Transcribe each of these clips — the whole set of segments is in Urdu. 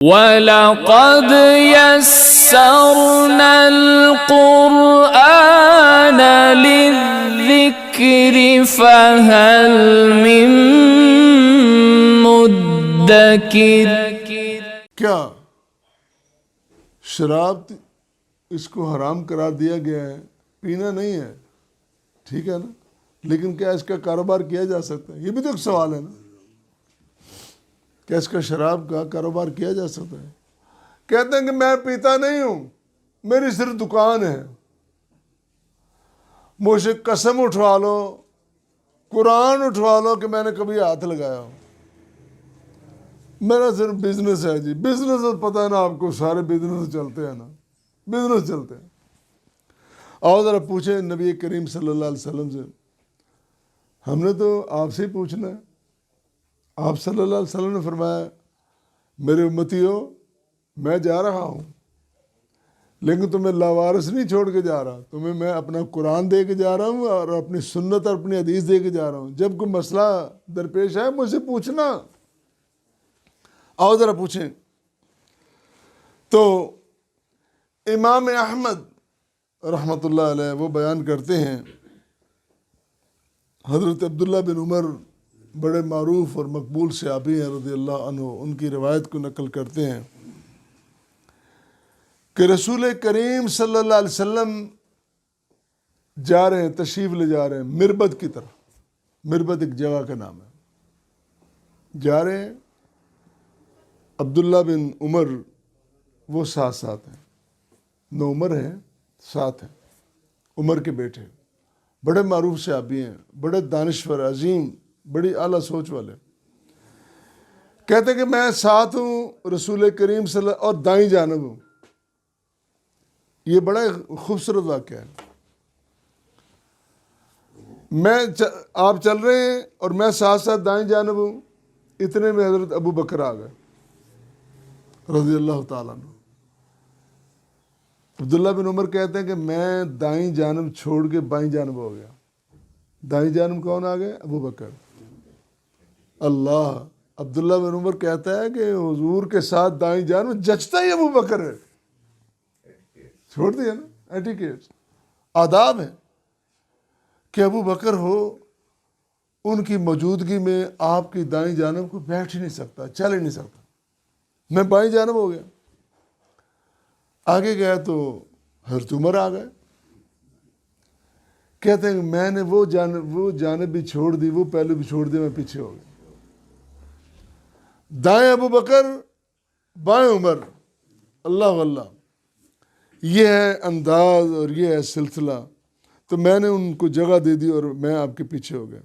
وَلَقَدْ يَسَّرْنَا الْقُرْآنَ لِلذِّكْرِ فَهَلْ مِن مُدَّكِرٍ۔ کیا شراب اس کو حرام قرار دیا گیا ہے؟ پینا نہیں ہے، ٹھیک ہے نا، لیکن کیا اس کا کاروبار کیا جا سکتا ہے؟ یہ بھی تو ایک سوال ہے نا، کیا اس کا شراب کا کاروبار کیا جا سکتا ہے؟ کہتے ہیں کہ میں پیتا نہیں ہوں، میری صرف دکان ہے، مجھ سے قسم اٹھوا لو، قرآن اٹھوا لو کہ میں نے کبھی ہاتھ لگایا ہو، میرا صرف بزنس ہے جی۔ بزنس پتہ ہے نا آپ کو، سارے بزنس چلتے ہیں نا، بزنس چلتے ہیں۔ آؤ ذرا پوچھیں نبی کریم صلی اللہ علیہ وسلم سے، ہم نے تو آپ سے ہی پوچھنا ہے۔ آپ صلی اللہ علیہ وسلم نے فرمایا میرے امتیو، میں جا رہا ہوں لیکن تمہیں لاوارث نہیں چھوڑ کے جا رہا، تمہیں میں اپنا قرآن دے کے جا رہا ہوں اور اپنی سنت اور اپنی حدیث دے کے جا رہا ہوں۔ جب کوئی مسئلہ درپیش ہے مجھ سے پوچھنا۔ آؤ ذرا پوچھیں۔ تو امام احمد رحمۃ اللہ علیہ وہ بیان کرتے ہیں، حضرت عبداللہ بن عمر بڑے معروف اور مقبول صحابی ہیں رضی اللہ عنہ، ان کی روایت کو نقل کرتے ہیں کہ رسول کریم صلی اللہ علیہ وسلم جا رہے ہیں، تشریف لے جا رہے ہیں مربد کی طرف۔ مربد ایک جگہ کا نام ہے۔ جا رہے ہیں، عبداللہ بن عمر وہ ساتھ ہیں، 9 عمر ہیں، ساتھ ہیں، عمر کے بیٹے، بڑے معروف صحابی ہیں، بڑے دانشور، عظیم، بڑی اعلیٰ سوچ والے۔ کہتے ہیں کہ میں ساتھ ہوں رسول کریم صلی اللہ اور دائیں جانب ہوں۔ یہ بڑا خوبصورت واقعہ ہے۔ آپ چل رہے ہیں اور میں ساتھ ساتھ دائیں جانب ہوں، اتنے میں حضرت ابو بکر آ گئے رضی اللہ تعالیٰ عنہ۔ عبداللہ بن عمر کہتے ہیں کہ میں دائیں جانب چھوڑ کے بائیں جانب ہو گیا۔ دائیں جانب کون آ گئے؟ ابو بکر۔ اللہ، عبداللہ بن عمر کہتا ہے کہ حضور کے ساتھ دائیں جانب جچتا ہی ابو بکر ہے۔ چھوڑ دیا نا، ایٹیکیٹس، آداب ہے کہ ابو بکر ہو، ان کی موجودگی میں آپ کی دائیں جانب کو بیٹھ ہی نہیں سکتا، چل ہی نہیں سکتا۔ میں بائیں جانب ہو گیا، آگے گیا تو حضرت عمر آ گئے۔ کہتے ہیں کہ میں نے وہ جانب بھی چھوڑ دی، وہ پہلو بھی چھوڑ دیا، میں پیچھے ہو گیا۔ دائیں ابو بکر، بائیں عمر، اللہ واللہ، یہ ہے انداز اور یہ ہے سلسلہ۔ تو میں نے ان کو جگہ دے دی اور میں آپ کے پیچھے ہو گیا۔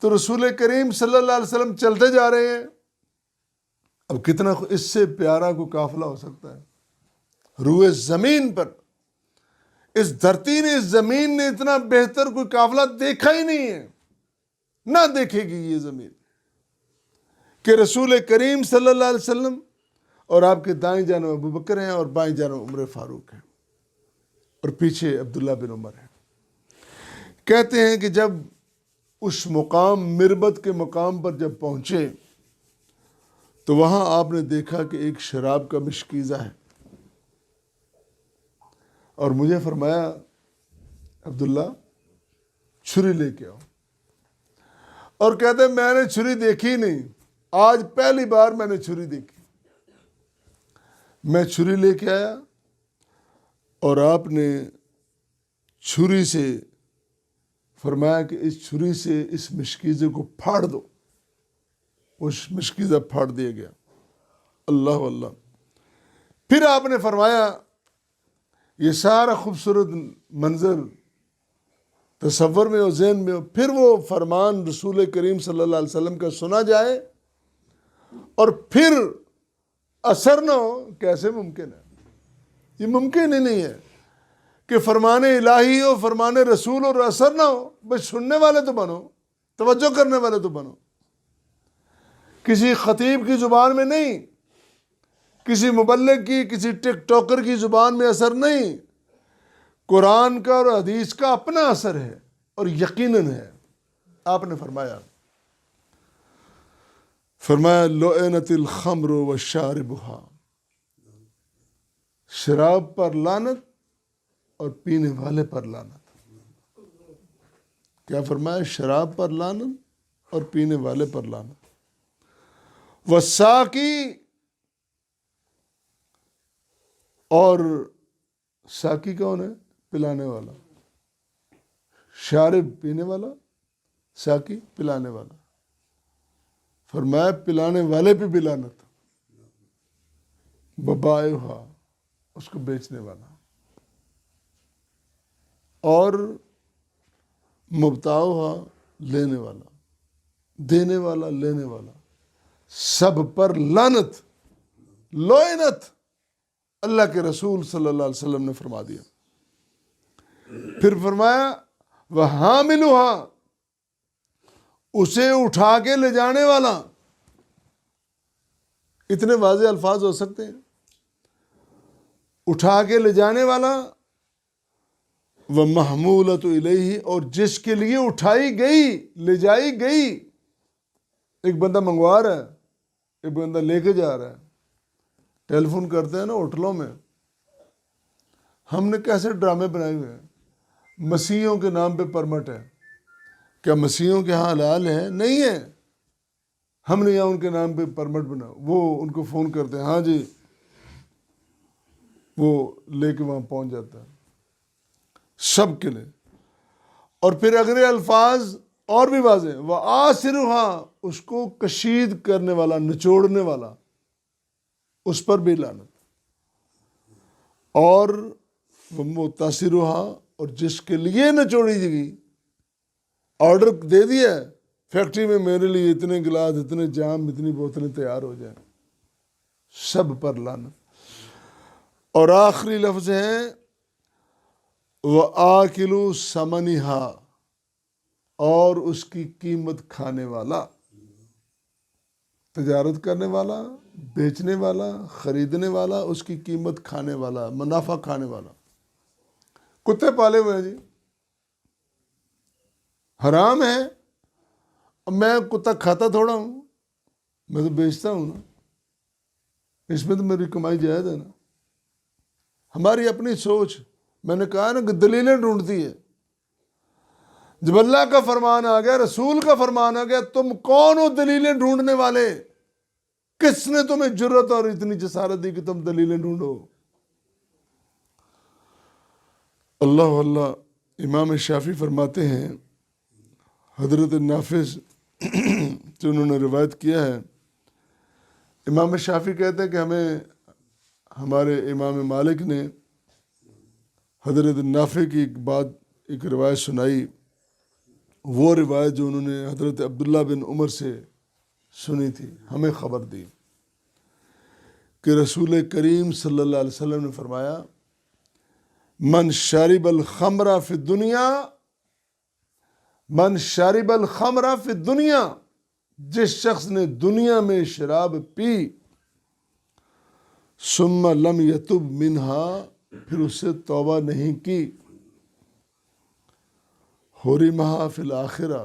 تو رسول کریم صلی اللہ علیہ وسلم چلتے جا رہے ہیں۔ اب کتنا اس سے پیارا کوئی قافلہ ہو سکتا ہے؟ روئے زمین پر، اس دھرتی نے، اس زمین نے اتنا بہتر کوئی قافلہ دیکھا ہی نہیں ہے، نہ دیکھے گی یہ زمین، کہ رسول کریم صلی اللہ علیہ وسلم اور آپ کے دائیں جانب ابو بکر ہیں اور بائیں جانب عمر فاروق ہیں اور پیچھے عبداللہ بن عمر ہیں۔ کہتے ہیں کہ جب اس مقام مربد کے مقام پر جب پہنچے تو وہاں آپ نے دیکھا کہ ایک شراب کا مشکیزہ ہے، اور مجھے فرمایا عبداللہ چھری لے کے آؤ، اور کہتے ہیں میں نے چھری دیکھی نہیں، آج پہلی بار میں نے چھری دیکھی۔ میں چھری لے کے آیا اور آپ نے چھری سے فرمایا کہ اس چھری سے اس مشکیزے کو پھاڑ دو۔ اس مشکیزہ پھاڑ دیا گیا۔ اللہ واللہ۔ پھر آپ نے فرمایا، یہ سارا خوبصورت منظر تصور میں اور ذہن میں ہو، پھر وہ فرمان رسول کریم صلی اللہ علیہ وسلم کا سنا جائے اور پھر اثر نہ ہو، کیسے ممکن ہے؟ یہ ممکن ہی نہیں ہے کہ فرمان الہی ہو، فرمان رسول اور اثر نہ ہو۔ بس سننے والے تو بنو، توجہ کرنے والے تو بنو، کسی خطیب کی زبان میں نہیں، کسی مبلغ کی، کسی ٹک ٹاکر کی زبان میں اثر نہیں، قرآن کا اور حدیث کا اپنا اثر ہے اور یقیناً ہے۔ آپ نے فرمایا فرمایا لعنت الخمر والشاربها، شراب پر لعنت اور پینے والے پر لعنت۔ کیا فرمایا؟ شراب پر لعنت اور پینے والے پر لعنت۔ والساقی، اور ساقی کون ہے؟ پلانے والا۔ شارب پینے والا، ساقی پلانے والا۔ فرمایا پلانے والے پہ بھی لعنت۔ ببائعھا، اس کو بیچنے والا، اور مبتاعھا، لینے والا، دینے والا، لینے والا، سب پر لعنت، لعنت۔ اللہ کے رسول صلی اللہ علیہ وسلم نے فرما دیا۔ پھر فرمایا وحاملھا، اسے اٹھا کے لے جانے والا۔ اتنے واضح الفاظ ہو سکتے ہیں۔ اٹھا کے لے جانے والا، ومحمولۃ الیہ، اور جس کے لیے اٹھائی گئی، لے جائی گئی۔ ایک بندہ منگوا رہا ہے، ایک بندہ لے کے جا رہا ہے۔ ٹیلی فون کرتے ہیں نا ہوٹلوں میں، ہم نے کیسے ڈرامے بنائے ہوئے ہیں، مسیحیوں کے نام پہ پرمٹ ہے۔ کیا مسیحیوں کے ہاں حلال ہے؟ نہیں ہے۔ ہم نے یہاں ان کے نام پہ پرمٹ بنا، وہ ان کو فون کرتے ہیں، ہاں جی، وہ لے کے وہاں پہنچ جاتا ہے سب کے لیے۔ اور پھر اگلے الفاظ اور بھی واضح، وآسرھا، اس کو کشید کرنے والا، نچوڑنے والا، اس پر بھی لعنت۔ اور ومتصرھا، اور جس کے لیے نچوڑی گئی، آرڈر دے دیا ہے فیکٹری میں میرے لیے اتنے گلاس، اتنے جام، اتنی بوتلیں تیار ہو جائیں، سب پر لعنت۔ اور آخری لفظ ہے وآکلُ ثمنھا، اور اس کی قیمت کھانے والا، تجارت کرنے والا، بیچنے والا، خریدنے والا، اس کی قیمت کھانے والا، منافع کھانے والا۔ کتے پالے ہوئے ہیں جی، حرام ہے۔ اب میں کتا کھاتا تھوڑا ہوں، میں تو بیچتا ہوں نا، اس میں تو میری کمائی جائز ہے نا۔ ہماری اپنی سوچ، میں نے کہا نا کہ دلیلیں ڈھونڈتی ہے۔ جب اللہ کا فرمان آ گیا، رسول کا فرمان آ گیا، تم کون ہو دلیلیں ڈھونڈنے والے؟ کس نے تمہیں جرت اور اتنی جسارت دی کہ تم دلیلیں ڈھونڈو؟ اللہ اللہ۔ امام شافعی فرماتے ہیں، حضرت نافع جو انہوں نے روایت کیا ہے، امام شافعی کہتے ہیں کہ ہمیں ہمارے امام مالک نے حضرت نافع کی ایک روایت سنائی، وہ روایت جو انہوں نے حضرت عبداللہ بن عمر سے سنی تھی، ہمیں خبر دی کہ رسول کریم صلی اللہ علیہ وسلم نے فرمایا من شرب الخمر فی الدنیا، من شرب الخمر فی الدنیا، جس شخص نے دنیا میں شراب پی، ثم لم یتب منہا، پھر اس سے توبہ نہیں کی، حرمہا فی الآخرہ،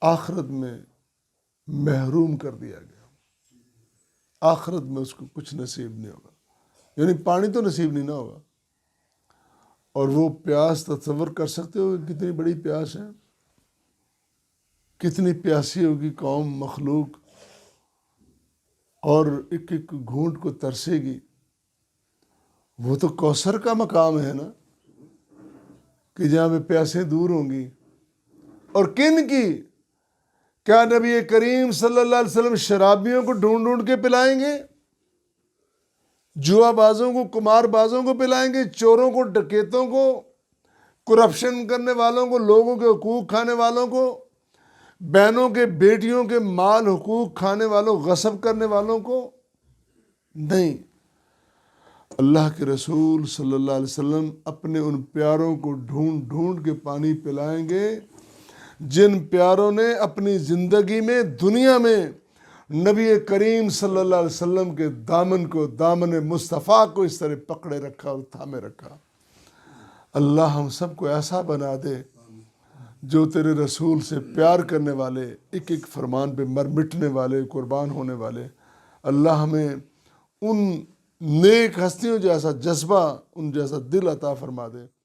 آخرت میں محروم کر دیا گیا، آخرت میں اس کو کچھ نصیب نہیں ہوگا، یعنی پانی تو نصیب نہیں نہ ہوگا۔ اور وہ پیاس تصور کر سکتے ہو کتنی بڑی پیاس ہے، کتنی پیاسی ہوگی قوم، مخلوق، اور ایک ایک گھونٹ کو ترسے گی۔ وہ تو کوثر کا مقام ہے نا، کہ جہاں پہ پیاسیں دور ہوں گی۔ اور کن کی؟ کیا نبی کریم صلی اللہ علیہ وسلم شرابیوں کو ڈھونڈ ڈھونڈ کے پلائیں گے؟ جوا بازوں کو، قمار بازوں کو پلائیں گے؟ چوروں کو، ڈکیتوں کو، کرپشن کرنے والوں کو، لوگوں کے حقوق کھانے والوں کو، بہنوں کے، بیٹیوں کے مال حقوق کھانے والوں، غصب کرنے والوں کو؟ نہیں۔ اللہ کے رسول صلی اللہ علیہ وسلم اپنے ان پیاروں کو ڈھونڈ ڈھونڈ کے پانی پلائیں گے جن پیاروں نے اپنی زندگی میں، دنیا میں، نبی کریم صلی اللہ علیہ وسلم کے دامن کو، دامن مصطفیٰ کو اس طرح پکڑے رکھا اور تھامے رکھا۔ اللہ ہم سب کو ایسا بنا دے جو تیرے رسول سے پیار کرنے والے، ایک ایک فرمان پہ مر مٹنے والے، قربان ہونے والے، اللہ ہمیں ان نیک ہستیوں جیسا جذبہ، ان جیسا دل عطا فرما دے۔